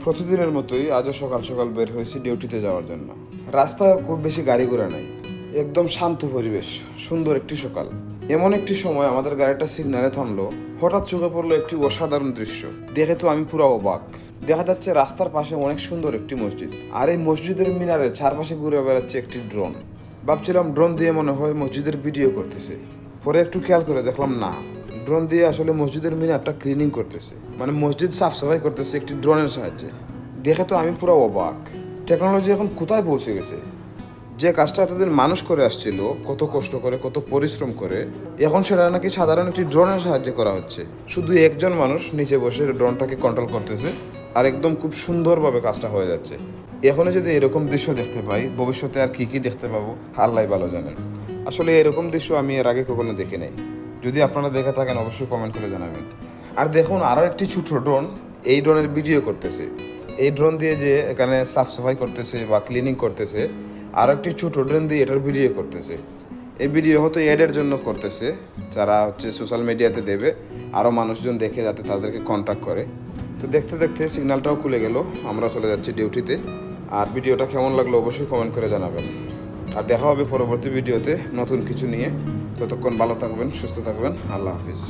প্রতিদিনের মতোই আজও সকাল সকাল বের হয়েছি ডিউটিতে যাওয়ার জন্য। রাস্তায় খুব বেশি গাড়ি ঘোড়া নাই, একদম শান্ত পরিবেশ, সুন্দর একটি সকাল। এমন একটি সময় আমাদের গাড়িটা সিগন্যালে থামলো, হঠাৎ চোখে পড়লো একটি অসাধারণ দৃশ্য। দেখে তো আমি পুরো অবাক। দেখা যাচ্ছে রাস্তার পাশে অনেক সুন্দর একটি মসজিদ, আর এই মসজিদের মিনারের চারপাশে ঘুরে বেড়াচ্ছে একটি ড্রোন। ভাবছিলাম ড্রোন দিয়ে মনে হয় মসজিদের ভিডিও করতেছে, পরে একটু খেয়াল করে দেখলাম না, ড্রোন দিয়ে আসলে মসজিদের মিনারটা ক্লিনিং করতেছে, মানে মসজিদ সাফ সাফাই করতেছে একটি ড্রোনের সাহায্যে। দেখে তো আমি পুরো অবাক। টেকনোলজি এখন কোথায় পৌঁছে গেছে! যে কাজটা এতদিন মানুষ করে আসছিল কত কষ্ট করে, কত পরিশ্রম করে, এখন সেটা নাকি সাধারণ একটি ড্রোনের সাহায্যে করা হচ্ছে। শুধু একজন মানুষ নিচে বসে ড্রোনটাকে কন্ট্রোল করতেছে, আর একদম খুব সুন্দরভাবে কাজটা হয়ে যাচ্ছে। এখনো যদি এরকম দৃশ্য দেখতে পাই, ভবিষ্যতে আর কি কি দেখতে পাবো আল্লাহ ভালো জানেন। আসলে এরকম দৃশ্য আমি এর আগে কখনো দেখি নাই। যদি আপনারা দেখে থাকেন অবশ্যই কমেন্ট করে জানাবেন। আর দেখুন, আরও একটি ছোট ড্রোন এই ড্রোনের ভিডিও করতেছে। এই ড্রোন দিয়ে যে এখানে সাফ সাফাই করতেছে বা ক্লিনিং করতেছে, আর একটি ছোট ড্রোন দিয়ে এটার ভিডিও করতেছে। এই ভিডিও হয়তো অ্যাডের জন্য করতেছে, যারা সোশ্যাল মিডিয়াতে দেবে, আরও মানুষজন দেখে যাতে তাদেরকে কন্ট্যাক্ট করে। তো দেখতে দেখতে সিগন্যালটাও খুলে গেল, আমরা চলে যাচ্ছি ডিউটিতে। আর ভিডিওটা কেমন লাগলো অবশ্যই কমেন্ট করে জানাবেন। আর দেখা হবে পরবর্তী ভিডিওতে নতুন কিছু নিয়ে। ততক্ষণ ভালো থাকবেন, সুস্থ থাকবেন। আল্লাহ হাফিজ।